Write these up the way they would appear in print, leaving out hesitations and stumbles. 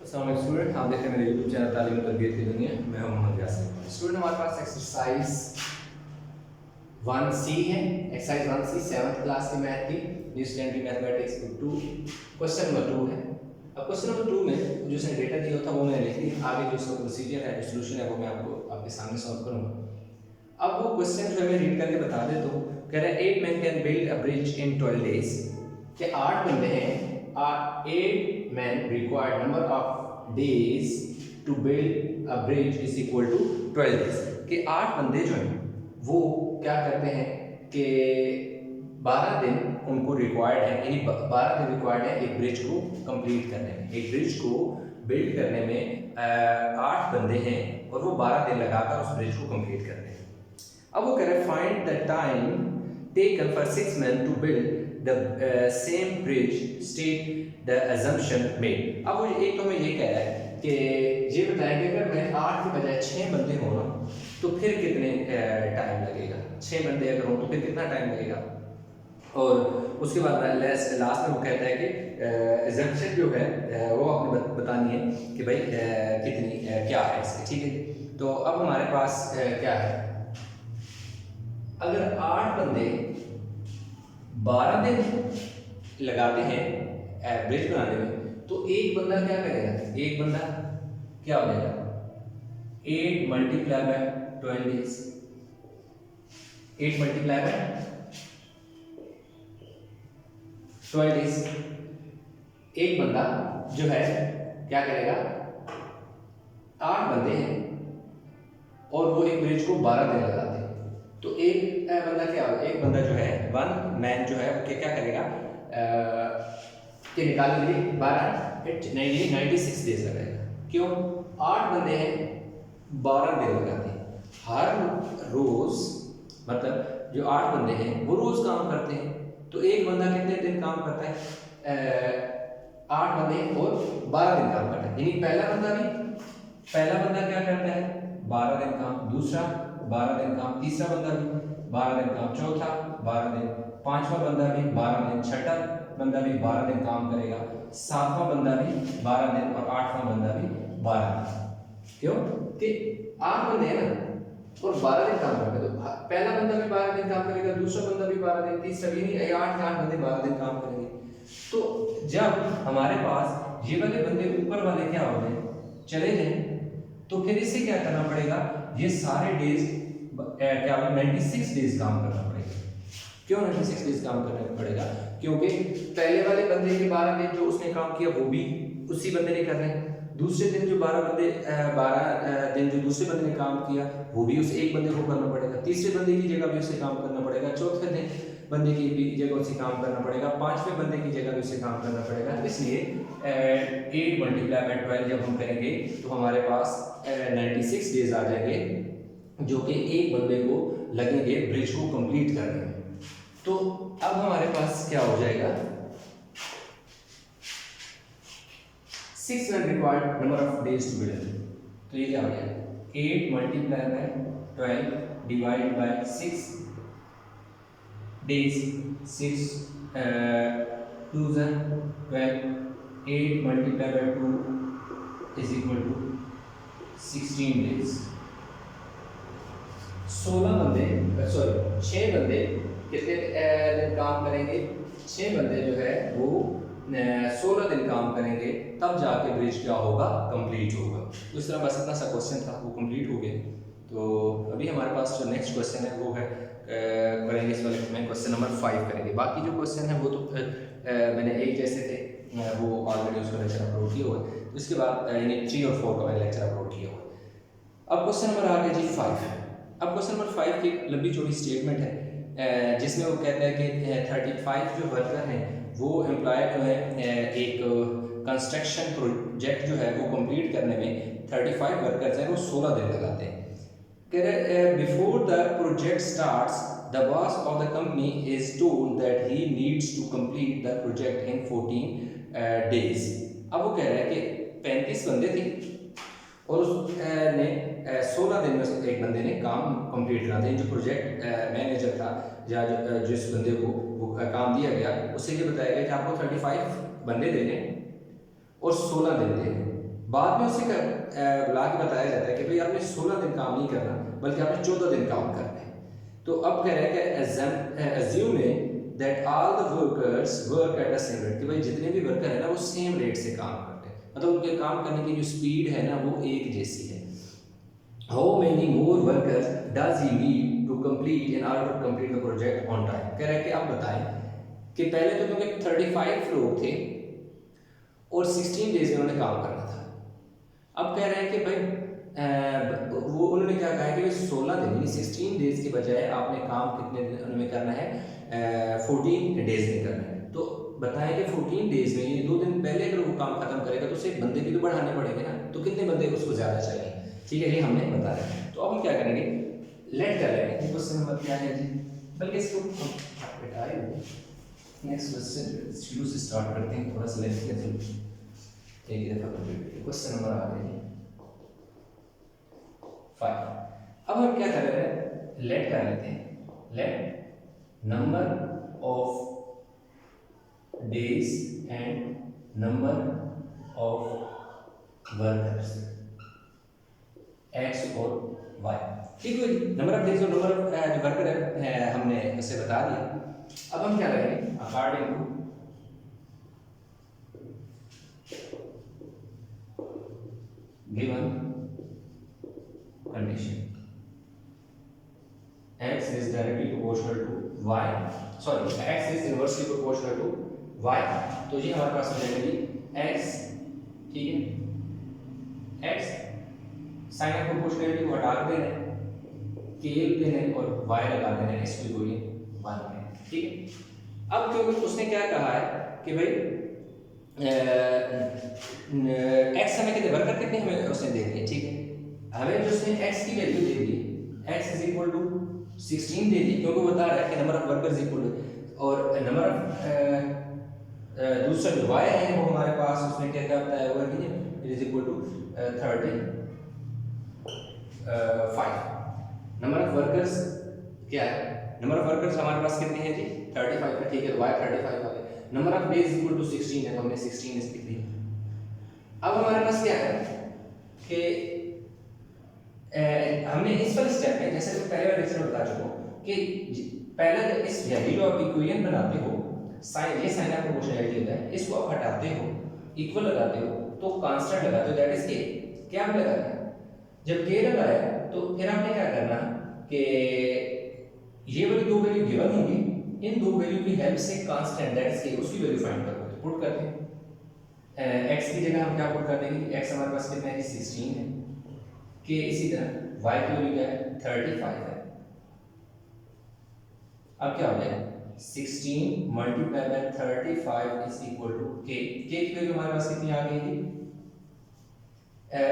अस्सलाम स्टूडेंट, आप देख रहे हैं मेरे यूट्यूब चैनल तालीम और तरबियत की दुनिया। मैं हूं मोहम्मद यासिर। स्टूडेंट हमारे पास एक्सरसाइज 1C है। एक्सरसाइज 1C 7th क्लास की मैथ की new standard mathematics book 2 question number 2 है। अब क्वेश्चन नंबर 2 में जो उसने डेटा दिया था वो मैंने लिख दिया। आगे जो उसका प्रोसीजर है, जो सोल्यूशन है, वो मैं आपको आपके सामने सॉल्व करूंगा। अब वो क्वेश्चन जो है मैं रीड करके बता देता हूँ। कह रहा है 8 men can build a bridge in 12 days। कि 8 बंदे हैं, 8 men required number of days to build a bridge is equal to 12 days। कि 8 बंदे जो हैं वो क्या करते हैं कि 12 दिन उनको रिक्वायर्ड है, यानी 12 दिन रिक्वायर्ड है एक ब्रिज को कंप्लीट करने में। एक ब्रिज को बिल्ड करने में 8 बंदे हैं और वो 12 दिन लगाकर उस ब्रिज को कंप्लीट करते हैं। अब वो कह रहे हैं find the time taken for 6 men to build the same bridge, state the assumption made. अब वो एक तो हमें ये कह रहा है कि ये बताएंगे अगर मैं 8 के बजाय 6 बंदे हो ना तो फिर कितने टाइम लगेगा। 6 बंदे अगर हो तो फिर कितना टाइम लगेगा। और उसके बाद लास्ट में वो कहता है कि assumption जो है वो आपने बतानी है कि भाई कितनी क्या है इसकी। ठीक है, तो अब हमारे पास क्या है, अगर 8 बंदे 12 दिन लगाते हैं ब्रिज बनाने में तो एक बंदा क्या करेगा, एक बंदा क्या हो जाएगा 8 multiply by 12 days. 8 multiply by 12 days. एक बंदा जो है क्या करेगा, 8 बंदे हैं और वो एक ब्रिज को 12 दिन लगाते हैं तो एक बंदा क्या होगा, एक बंदा जो है 1 मैन जो है वो क्या करेगा कि निकालने के लिए 96 डेज लगाएगा। क्यों, 8 बंदे हैं 12 दिन लगाते हैं। हर रोज मतलब जो 8 बंदे हैं वो रोज काम करते हैं तो एक बंदा कितने दिन काम करता है, 8 बंदे और 12 दिन काम करता है। यानी पहला बंदा क्या करता है 12 दिन काम, दूसरा 12 दिन काम, तीसरा बंदा भी 12 दिन काम, चौथा 12 दिन, पांचवा बंदा भी 12 दिन, छठा बंदा भी 12 दिन काम करेगा, सातवां बंदा भी 12 दिन और आठवां बंदा भी 12 दिन। क्यों कि 8 बंदे हैं ना और 12 दिन काम करते तो पहला बंदा भी 12 दिन काम करेगा, दूसरा बंदा भी 12 दिन, तीसरा भी नहीं, 8 बंदे 12 दिन काम करेंगे। तो जब हमारे पास ये वाले बंदे ऊपर वाले क्या हो गए चले जाएं तो फिर इसे क्या करना पड़ेगा, ये सारे डेज क्या 96 डेज काम करना पड़ेगा। क्यों 96 डेज काम करना पड़ेगा, क्योंकि पहले वाले बंदे के 12 दिन जो उसने काम किया वो भी उसी बंदे ने करना है, दूसरे दिन जो 12 दिन जो दूसरे बंदे ने काम किया वो भी उस एक बंदे को करना पड़ेगा, तीसरे बंदे की जगह भी उसे काम करना पड़ेगा, चौथे दिन बंदे की भी जगह उसे काम करना पड़ेगा, पांचवें बंदे की जगह भी उसे काम करना पड़ेगा। इसलिए 8 मल्टीप्लाई बाय 12 जब हम करेंगे तो हमारे पास 96 डेज आ जाएंगे जो कि एक बंदे को लगेंगे ब्रिज को कंप्लीट करने में। तो अब हमारे पास क्या हो जाएगा, 6 men required number of days to build। तो ये क्या हो गया 8 multiply by 12 divide by 6 days, 6 2 12, 8 multiply by 2 is equal to 16 days. 16 बंदे 6 बंदे कितने दिन काम करेंगे, 6 बंदे जो है वो 16 दिन काम करेंगे तब जाके ब्रिज क्या होगा, कंप्लीट होगा। तो इस तरह बस इतना सा क्वेश्चन था, वो कंप्लीट हो गया। तो अभी हमारे पास जो नेक्स्ट क्वेश्चन है वो है करेंगे इस वाले में क्वेश्चन नंबर 5 करेंगे। बाकी जो क्वेश्चन है वो तो मैंने एक जैसे थे वो ऑलरेडी उसका लेक्चर अपलोड किया हुआ है, तो इसके बाद यानी 3 और 4 का मैंने लेक्चर अपलोड किया हुआ है। अब क्वेश्चन नंबर आ गया जी 5। अब क्वेश्चन नंबर 5 की लंबी चौड़ी स्टेटमेंट है जिसमें वो कहता है कि 35 जो वर्कर हैं वो एम्प्लॉय जो है एक कंस्ट्रक्शन प्रोजेक्ट जो है वो कंप्लीट करने में 35 वर्कर्स हैं वो 16 दिन लगाते हैं। कह रहे before the project starts the boss of the company is told that he needs to complete the project in 14 days. अब वो कह रहा है कि 35 बंदे थे और उसने 16 दिन में से एक बंदे ने काम कंप्लीट करा दिया। जो प्रोजेक्ट मैनेजर था या जिस बंदे को वो काम दिया गया उससे ये बताया गया कि आपको 35 बंदे देने और 16 दिन देने। बाद में उसे बुला के बताया जाता है कि भाई आपने 16 दिन काम नहीं करना बल्कि आपने 14 दिन काम करना है। तो अब कह रहा है कि assume that all the workers work at the same rate, कि भाई जितने भी वर्कर है ना वो सेम रेट से काम करते हैं, मतलब उनके काम करने की जो स्पीड है ना वो एक जैसी है। How many more workers does he need to complete in order to complete the project on time. कह रहा है कि आप बताएं कि पहले तो क्योंकि 35 लोग थे और 16 डेज में उन्होंने काम करना था। अब कह रहे हैं कि भाई वो उन्होंने क्या कहा है कि भाई 16 दिन यानी 16 डेज के बजाय आपने काम कितने दिन में करना है, 14 डेज में करना है। तो बताएं कि 14 डेज में ये 2 दिन पहले अगर वो काम खत्म करेगा तो उसे बंदे भी तो बढ़ाने पड़ेंगे ना, तो कितने बंदे उसको ज़्यादा चाहिए, ठीक है, ये हमने बता रहे हैं। तो अब हम क्या करेंगे, लेट कर लेंगे क्वेश्चन नंबर क्या है जी, बल्कि इसको हम हटाए नेक्स्ट क्वेश्चन शुरू से स्टार्ट करते हैं, थोड़ा सा लेट किया तो एक दफा कंप्लीट। क्वेश्चन नंबर आ गया 5। अब हम क्या कर रहे हैं, लेट कर लेते हैं, let number of days and number of workers x और वाई, ठीक है। नंबर ऑफ डेज और नंबर ऑफ वर्कर है हमने उसे बता दिया। अब हम क्या करेंगे, according to given condition x is directly proportional to y, sorry x is inversely proportional to y, तो ये हमारे पास हो जाएगा जी x, ठीक है, x साइन ऑफ प्रोपोर्शनलिटी को हटा देना है, केल देना है और y लगा देना है, इसको जो ये 1 है, ठीक है। अब क्योंकि उसने क्या कहा है कि भाई x हमें कितने वर्कर कितने हमें उसने दे दिए, ठीक है, हमें जो उसने x की वैल्यू दे दी x इज इक्वल टू 16 दे दी, क्योंकि वो बता रहा है कि number of workers equal to, और नंबर ऑफ दूसरा जो y है वो हमारे पास उसने क्या क्या बताया हुआ है, it is equal to 35। Number of workers क्या है, नंबर ऑफ वर्कर्स हमारे पास कितने हैं जी 35 है, ठीक है, y 35 आ गया। Number of days equal to 16 है, तो हमने 16 इस लिख दिया। अब हमारे पास क्या है कि हमने इस वाले स्टेप में, जैसे मैं पहले वाले लेक्चर में बता चुका हूं कि पहले जब इस वैल्यू ऑफ इक्वेशन बनाते हो, साइन ये साइन ऑफ प्रोपोर्शनलिटी होता है, इसको आप हटाते हो, इक्वल लगाते हो तो कांस्टेंट लगाते हो, दैट इज के, क्या हम लगाते हैं, जब के लगाया तो फिर आपने क्या करना कि ये वाली दो वैल्यू गिवन होंगी, इन दो वैल्यू की हेल्प से कांस्टेंट दैट इज के उसकी वैल्यू फाइंड करोगे, पुट करते हैं x की जगह हम क्या पुट कर देंगे, x हमारे पास कितना है 16 है, के इसी तरह y की वैल्यू क्या है 35 है। अब क्या हो जाएगा 16 multiply by 35 is equal to k, k की वैल्यू हमारे पास कितनी आ गई थी,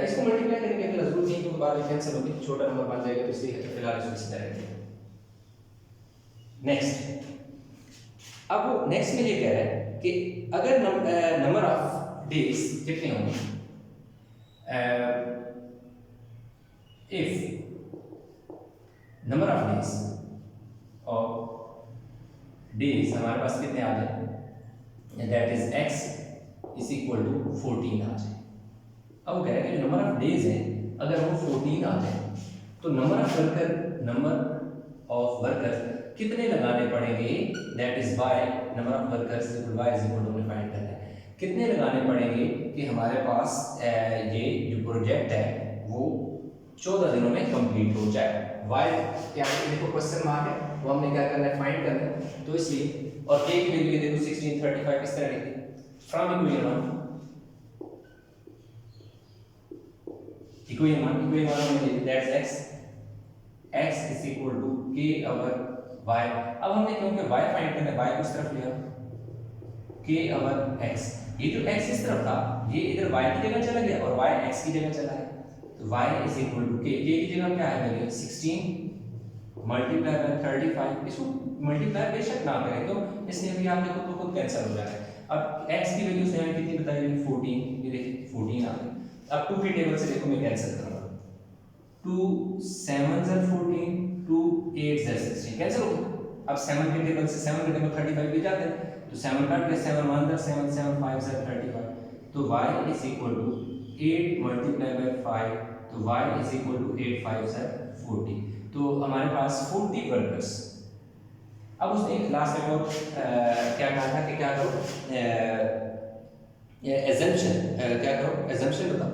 इसको मल्टीप्लाई करने की जरूरत नहीं क्योंकि बाद में कैंसिल होगी, छोटा नंबर बन जाएगा, तो इसलिए फिलहाल इसको इसी तरह रखेंगे। नेक्स्ट, अब नेक्स्ट में ये कह रहा है कि अगर नंबर ऑफ डेज कितने होंगे, इफ नंबर ऑफ डेज और डेज हमारे पास कितने आ जाए, that is x is equal to 14 आ जाए। अब वो कह रहा है कि जो नंबर ऑफ डेज है अगर वो 14 आ जाए तो नंबर ऑफ वर्कर्स कितने लगाने पड़ेंगे, that is y number of workers y is equal to find करना है, कितने लगाने पड़ेंगे कि हमारे पास ये जो प्रोजेक्ट है वो 14 दिनों में कंप्लीट हो जाए। y क्या है, देखो क्वेश्चन मार्क है, वो हमने क्या करना है फाइंड करना है, तो इसलिए, और k की वैल्यू देखो 16 35 इस तरह लिख दी फ्रॉम इक्वेशन 1 में that's x is equal to k over y। अब हमने क्योंकि y फाइंड करना है, y को इस तरफ लिया, k ओवर x, ये जो x इस तरफ था ये इधर y की जगह चला गया और y x की जगह चला गया, तो y is equal to k, k की जगह क्या है वैल्यू 16 मल्टीप्लाई बाय 35, इसको मल्टीप्लाई बेशक ना करें तो इसमें भी आप देखो तो खुद कैंसिल हो जाएगा। अब x की वैल्यू से हमें कितनी बताई गई 14, ये देखिए 14 आ गई। अब 2 की टेबल से देखो मैं कैंसिल करूंगा, 2 7 * 14 2 8 * 16 कैंसिल हो गया। अब 7 की टेबल से 7 की टेबल 35 भी जाते हैं, तो 7 काट के 7 1 7 7 5 35, तो y is equal to 8 multiply by 5, तो y इज इक्वल टू 8 5 सर 40। तो हमारे पास 40 वर्कर्स। अब उसने लास्ट में वो क्या कहा था कि क्या करो एजम्पशन, क्या करो एजम्पशन बताओ।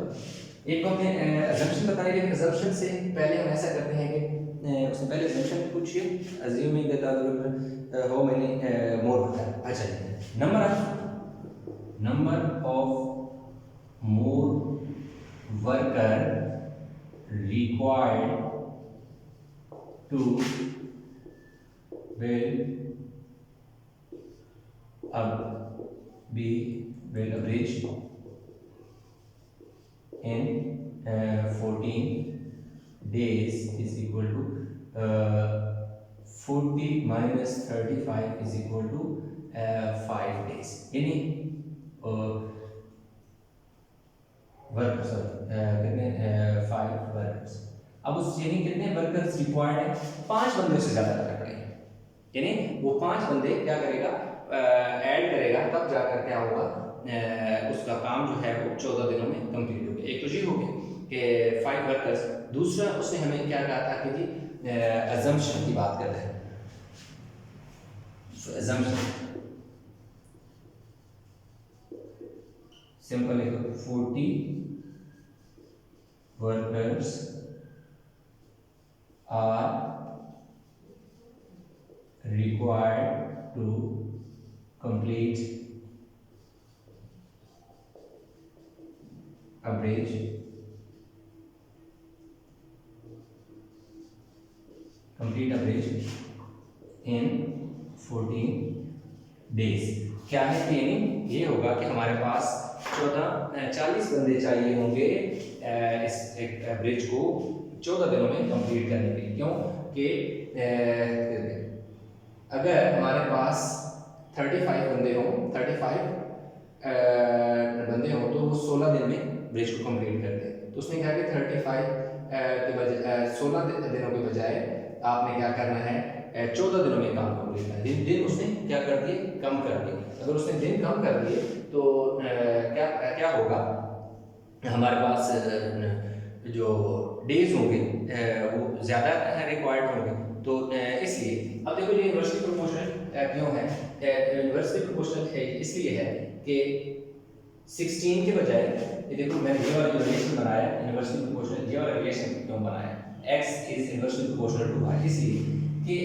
एक को हमने एजम्पशन बताई, लेकिन एजम्पशन से पहले हम ऐसा करते हैं कि उसने पहले एजम्पशन पूछिए, assuming that how many more worker. अच्छा, number of more worker required to will average in 14 days is equal to 40 minus 35 is equal to 5 days। यानी वर्कर्स कितने 5 वर्कर्स। अब उस यानी कितने वर्कर्स रिक्वायर्ड है, 5 बंदे से ज़्यादा करने पड़ेंगे। यानी वो 5 बंदे क्या करेगा, ऐड करेगा, तब जाकर क्या होगा उसका काम जो है वो 14 दिनों में कंप्लीट हो गया। एक तो ये हो गया कि 5 वर्कर्स। दूसरा उसने हमें क्या कहा था कि जी अजम्पशन की बात कर रहे हैं। सो अजम्पशन सिंपल है, 40 workers are required to complete average in 14 days। क्या है ट्रेनिंग, ये होगा कि हमारे पास 40 बंदे चाहिए होंगे इस एक एवरेज को 14 दिनों में कंप्लीट करने के लिए। क्यों कि अगर हमारे पास 35 बंदे हों, 35 बंदे हों तो वो 16 दिन में ब्रिज को कंप्लीट करते हैं। तो उसने कहा कि 35 के बजाय 16 दिनों के बजाय आपने क्या करना है 14 दिनों में काम कंप्लीट करना है। दिन उसने क्या कर दिए, कम कर दिए। अगर उसने दिन कम कर दिए तो क्या होगा, हमारे पास जो डेज होंगे वो ज़्यादा रिक्वायर्ड होंगे। तो इसलिए अब देखो ये यूनिवर्सिटी प्रोपोर्शनल क्यों है, यूनिवर्सिटी प्रोपोर्शनल इसलिए है कि 16 के बजाय ये देखो मैंने ये वाला जो रिलेशन बनाया यूनिवर्सिटी प्रोपोर्शनल, ये वाला रिलेशन क्यों बनाया, x इज इनवर्सली प्रोपोर्शनल टू y, इसलिए कि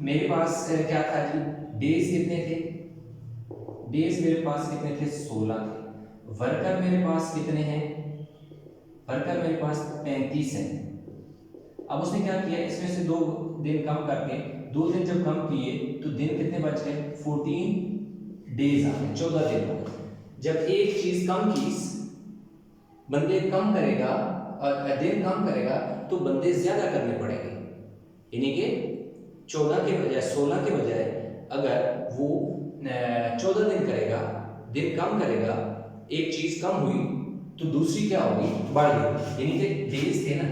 मेरे पास क्या था जी, डेज कितने थे, डेज मेरे पास कितने थे 16 थे। वर्कर मेरे पास कितने हैं, वर्कर मेरे पास 35 हैं। अब उसने क्या किया, इसमें से 2 दिन कम करके 2 दिन जब कम किए तो दिन कितने बच गए 14 डेज आ गए, 14 दिन हो गए। जब एक चीज कम की, बंदे कम करेगा और दिन कम करेगा तो बंदे ज्यादा करने पड़ेंगे। यानी कि 14 के बजाय 16 के बजाय अगर वो 14 दिन करेगा, दिन कम करेगा, एक चीज कम हुई तो दूसरी क्या होगी, बढ़ गई। यानी कि डेज थे ना,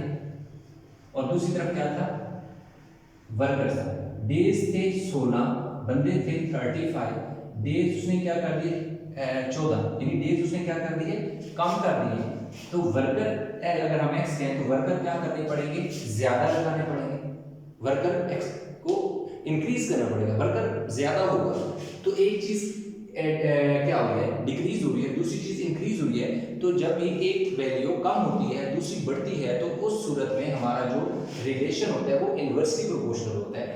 और दूसरी तरफ क्या था, वर्कर्स था। डेज थे 16, बंदे थे 35, डेज उसने क्या कर दिए 14, यानी डेज उसने क्या कर दिए कम कर दिए। तो वर्कर अगर हम एक्स कहें तो वर्कर क्या करने पड़ेंगे, ज्यादा लगाने पड़ेंगे, वर्कर एक्स को इंक्रीज करना पड़ेगा, वर्कर ज्यादा होगा। तो एक चीज क्या हो रही है, डिक्रीज हो रही है, दूसरी चीज इंक्रीज हो रही है। तो जब भी एक वैल्यू कम होती है दूसरी बढ़ती है तो उस सूरत में हमारा जो रिलेशन होता है वो इनवर्सली प्रोपोर्शनल होता है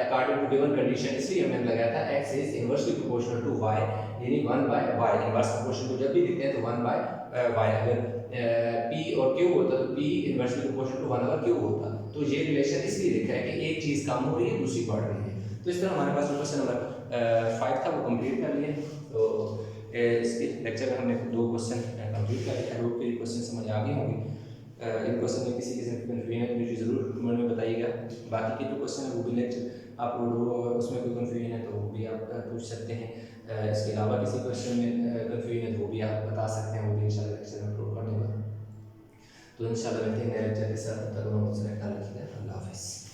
अकॉर्डिंग टू गिवन कंडीशन। इसलिए हमने लगाया था x इज इनवर्सली प्रोपोर्शनल टू y, यानी 1/y। इनवर्स प्रोपोर्शन को जब भी लिखते हैं तो 1/y। अगर p और q होता तो p inversely proportional to 1/q होता। तो ये रिलेशन इसलिए लिखा है कि एक चीज कम हो रही है दूसरी बढ़ रही है। तो इस तरह हमारे पास क्वेश्चन नंबर 5 था, वो कंप्लीट कर लिए। तो इसके लेक्चर में हमने 2 क्वेश्चन कंप्लीट कर लिया। आई होप कि क्वेश्चन समझ आ गए होंगे। इन क्वेश्चन में किसी किस्म की कन्फ्यूजन है तो मुझे ज़रूर कमेंट में बताइएगा। बाकी के जो क्वेश्चन है वो भी लेक्चर अपलोड हो, उसमें कोई कन्फ्यूजन है तो वो भी आप पूछ सकते हैं। इसके अलावा किसी क्वेश्चन में कन्फ्यूजन है तो वो भी आप बता सकते हैं, वो भी इंशाल्लाह लेक्चर में अपलोड कर दूँगा। तो इंशाल्लाह मिलते हैं नए लेक्चर के साथ, तब तक ख्याल रखिएगा। अल्लाह हाफ़िज़।